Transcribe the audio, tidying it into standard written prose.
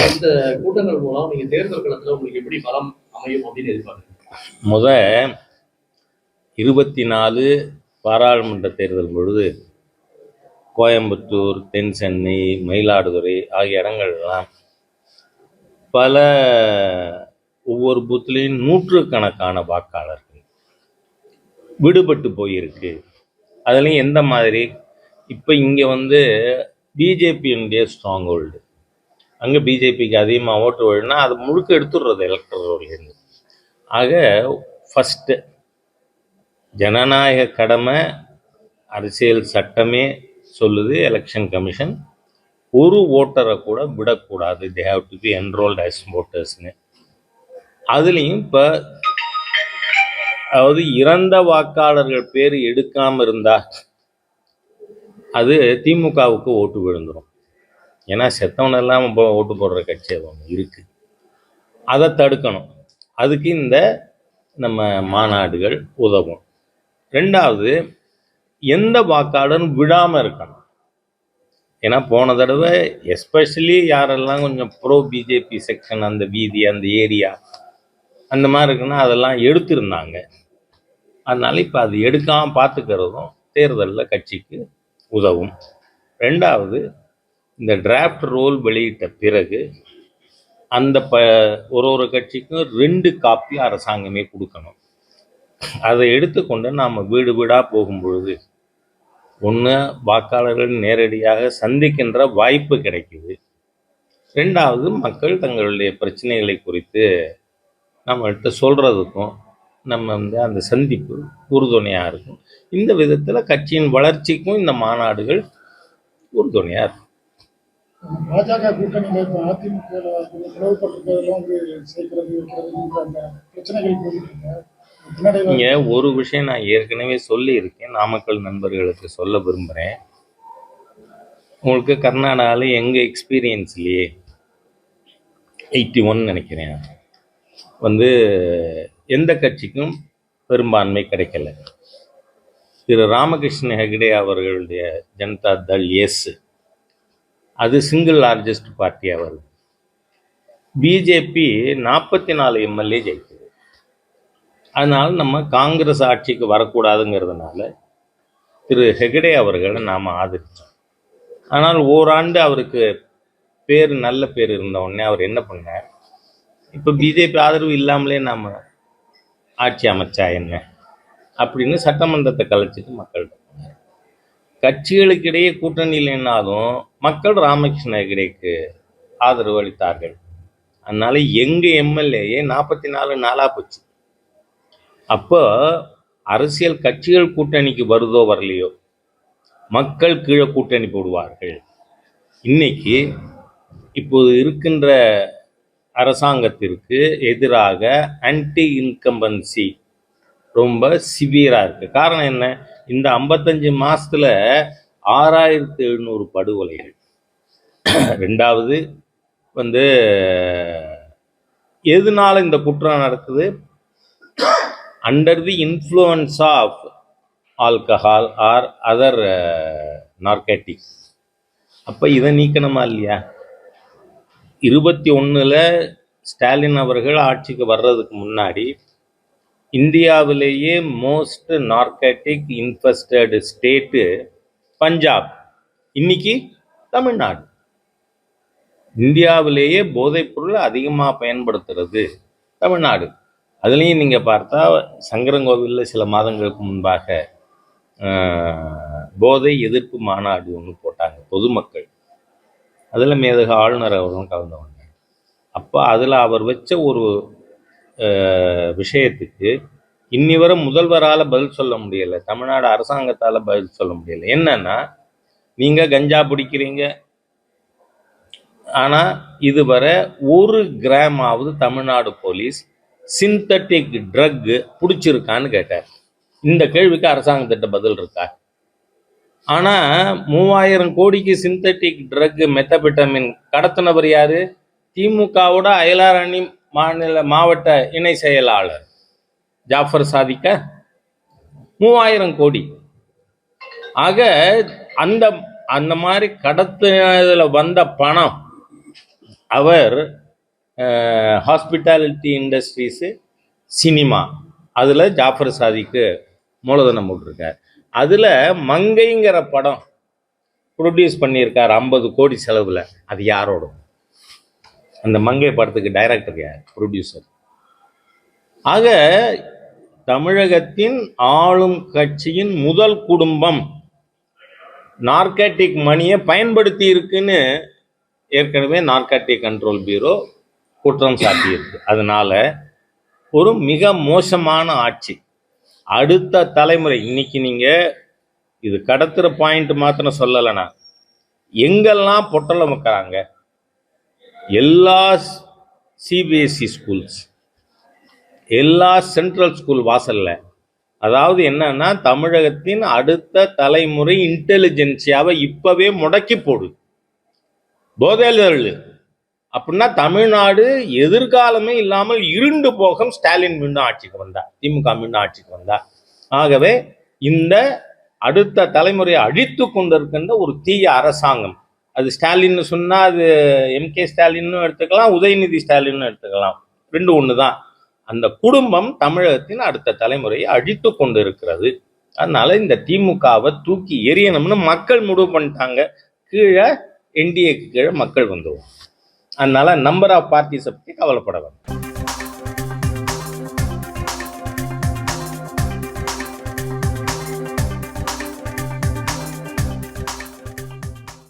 இந்த கூட்டங்கள் மூலம் நீங்க தேர்தல் களத்துல உங்களுக்கு எப்படி பலம் அமையும் அப்படின்னு எதிர்பார்க்குறீங்க? 24 பாராளுமன்ற தேர்தல் பொழுது கோயம்புத்தூர், தென் சென்னை, மயிலாடுதுறை ஆகிய இடங்கள்லாம் பல ஒவ்வொரு பூத்துலேயும் நூற்றுக்கணக்கான வாக்காளர்கள் விடுபட்டு போயிருக்கு. அதுலேயும் எந்த மாதிரி இப்போ இங்கே பிஜேபியினுடைய ஸ்ட்ராங் ஹோல்டு, அங்கே பிஜேபிக்கு அதிகமாக ஓட்டு விழுனா அது முழுக்க எடுத்துடுறது எலக்ட்ரல்லேருந்து. ஆக ஃபஸ்ட்டு ஜனநாயக கடமை, அரசியல் சட்டமே சொல்லுது, எலெக்ஷன் கமிஷன் ஒரு ஓட்டரை கூட விடக்கூடாது, they have to be enrolled as ஓட்டர்ஸ்னு. அதுலேயும் இப்போ அதாவது இறந்த வாக்காளர்கள் பேர் எடுக்காமல் இருந்தால் அது திமுகவுக்கு ஓட்டு விழுந்துடும். ஏன்னா செத்தவனெல்லாம் இப்போ ஓட்டு போடுற கட்சி அது ஒன்று இருக்குது. அதை தடுக்கணும். அதுக்கு இந்த நம்ம மாநாடுகள் உதவும். ரெண்டாவது, எந்த வாக்காளரும் விடாமல் இருக்கணும். ஏன்னா போன தடவை எஸ்பெஷலி யாரெல்லாம் கொஞ்சம் ப்ரோ பிஜேபி செக்ஷன், அந்த வீதி, அந்த ஏரியா அந்த மாதிரி இருக்குன்னா அதெல்லாம் எடுத்திருந்தாங்க. அதனால இப்போ அது எடுக்காமல் பார்த்துக்கிறதும் தேர்தலில் கட்சிக்கு உதவும். ரெண்டாவது, இந்த டிராஃப்ட் ரோல் வெளியிட்ட பிறகு அந்த ஒரு கட்சிக்கும் 2 காப்பி அரசாங்கமே கொடுக்கணும். அதை எடுத்துக்கொண்டு நாம் வீடு வீடாக போகும்பொழுது ஒன்று வாக்காளர்கள் நேரடியாக சந்திக்கின்ற வாய்ப்பு கிடைக்குது. ரெண்டாவது, மக்கள் தங்களுடைய பிரச்சனைகளை குறித்து நம்மள்கிட்ட சொல்கிறதுக்கும் நம்ம அந்த சந்திப்பு உறுதுணையாக இருக்கும். இந்த விதத்தில் கட்சியின் வளர்ச்சிக்கும் இந்த மாநாடுகள் உறுதுணையாக இருக்கும். பாஜக கூட்டணியில் இப்போ அதிமுக பிளவுபட்டிருக்கிறதெல்லாம் சேர்க்கிறது அந்த பிரச்சனைகள் போயிட்டு இங்கே ஒரு விஷயம் நான் ஏற்கனவே சொல்லியிருக்கேன், நாமக்கல் நண்பர்களுக்கு சொல்ல விரும்புகிறேன். உங்களுக்கு கர்நாடகாவில் எங்கள் எக்ஸ்பீரியன்ஸ்லேயே 81 நினைக்கிறேன் எந்த கட்சிக்கும் பெரும்பான்மை கிடைக்கல. திரு ராமகிருஷ்ண ஹெகடே அவர்களுடைய ஜனதா தள் அது சிங்கிள் லார்ஜஸ்ட் பார்ட்டியாக வருது. பிஜேபி 44 எம்எல்ஏ ஜெயிக்குது. அதனால் நம்ம காங்கிரஸ் ஆட்சிக்கு வரக்கூடாதுங்கிறதுனால திரு ஹெகடே அவர்களை நாம் ஆதரித்தோம். ஆனால் ஓராண்டு அவருக்கு நல்ல பேர் இருந்த உடனே அவர் என்ன பண்ணார், இப்போ பிஜேபி ஆதரவு இல்லாமலே நாம் ஆட்சி அமைச்சா என்ன அப்படின்னு சட்டமன்றத்தை கலைச்சிட்டு மக்கள்கிட்ட போனார். கட்சிகளுக்கிடையே கூட்டணி இல்லைன்னாலும் மக்கள் ராமகிருஷ்ண ஹெகடேக்கு ஆதரவு அளித்தார்கள். அதனால எங்கள் எம்எல்ஏயே 44 நாளாக போச்சு. அப்போ அரசியல் கட்சிகள் கூட்டணிக்கு வருதோ வரலையோ மக்கள் கீழே கூட்டணி போடுவார்கள். இன்னைக்கு இப்போது இருக்கின்ற அரசாங்கத்திற்கு எதிராக ஆன்டி இன்கம்பன்சி ரொம்ப சிவியராக இருக்குது. காரணம் என்ன, இந்த 55 மாதத்தில் 6700 படுகொலைகள். ரெண்டாவது எதனால இந்த குற்றம் நடக்குது, under the influence of alcohol or other narcotics. அப்போ இதை நீக்கணுமா இல்லையா? 21 ஸ்டாலின் அவர்கள் ஆட்சிக்கு வர்றதுக்கு முன்னாடி இந்தியாவிலேயே மோஸ்ட் நார்கட்டிக் இன்ஃபெஸ்டட் ஸ்டேட்டு பஞ்சாப், இன்னைக்கு தமிழ்நாடு. இந்தியாவிலேயே போதைப் பொருள் அதிகமாக பயன்படுத்துறது தமிழ்நாடு. அதுலேயும் நீங்கள் பார்த்தா சங்கரங்கோவிலில் சில மாதங்களுக்கு முன்பாக போதை எதிர்ப்பு மாநாடு ஒன்று போட்டாங்க பொதுமக்கள். அதில் மேதக ஆளுநர் அவர்களும் கலந்து வந்தாங்க. அப்போ அதில் அவர் வச்ச ஒரு விஷயத்துக்கு இன்னிவரை முதல்வரால் பதில் சொல்ல முடியலை, தமிழ்நாடு அரசாங்கத்தால் பதில் சொல்ல முடியலை. என்னன்னா, நீங்கள் கஞ்சா பிடிக்கிறீங்க, ஆனால் இதுவரை 1 கிராமாவது தமிழ்நாடு போலீஸ் சிந்தட்டிக் ட்ரக் பிடிச்சிருக்கான்னு கேட்டார். இந்த கேள்விக்கு அரசாங்கத்திட்ட பதில் இருக்கா? ஆனால் 3000 கோடிக்கு சிந்தட்டிக் ட்ரக் மெத்தபெட்டமின் கடத்தினவர் யாரு? திமுகவோட அயலார் அணி மாவட்ட இணை செயலாளர் ஜாஃபர் சாதிக்க 3000 கோடி. ஆக அந்த மாதிரி கடத்தினதுல வந்த பணம் அவர் ஹாஸ்பிட்டாலிட்டி இண்டஸ்ட்ரீஸு, சினிமா, அதில் ஜாஃபர் சாதிக்கு மூலதனம் போட்டிருக்கார். அதில் மங்கைங்கிற படம் ப்ரொடியூஸ் பண்ணியிருக்கார் 50 கோடி செலவில். அது யாரோட? அந்த மங்கை படத்துக்கு டைரக்டர் யார்? ப்ரொடியூசர். ஆக தமிழகத்தின் ஆளும் கட்சியின் முதல் குடும்பம் நார்காட்டிக் மணியை பயன்படுத்தி இருக்குன்னு ஏற்கனவே நார்காட்டிக் கண்ட்ரோல் பியூரோ குற்றம் சாட்டியிருக்கு. அதனால ஒரு மிக மோசமான ஆட்சி. அடுத்த தலைமுறை, இன்னைக்கு நீங்க இது கடத்துற பாயிண்ட் மாத்திரம் சொல்லலைன்னா, எங்கெல்லாம் பொட்டலம் வைக்கிறாங்க, எல்லா சிபிஎஸ்சி ஸ்கூல்ஸ், எல்லா சென்ட்ரல் ஸ்கூல் வாசல்ல, அதாவது என்னன்னா தமிழகத்தின் அடுத்த தலைமுறை இன்டெலிஜென்சியாவை இப்பவே முடக்கி போடு. போதையில் அப்படின்னா தமிழ்நாடு எதிர்காலமே இல்லாமல் இருண்டு போகும். ஸ்டாலின் மீண்டும் ஆட்சிக்கு வந்தா, திமுக மீண்டும் ஆட்சிக்கு வந்தா. ஆகவே இந்த அடுத்த தலைமுறையை அழித்து கொண்டிருக்கின்ற ஒரு தீய அரசாங்கம், அது ஸ்டாலின் சொன்னா அது MK ஸ்டாலின்னு எடுத்துக்கலாம், உதயநிதி ஸ்டாலின்னு எடுத்துக்கலாம், ரெண்டு ஒன்று தான். அந்த குடும்பம் தமிழகத்தின் அடுத்த தலைமுறையை அழித்து கொண்டு இருக்கிறது. அதனால இந்த திமுகவை தூக்கி எறியணும்னு மக்கள் முடிவு பண்ணிட்டாங்க. கீழே NDAக்கு கீழே மக்கள் வந்துடும். அதனால நம்பர் ஆஃப் பார்ட்டிஸை பற்றி கவலைப்பட வேண்டாம்.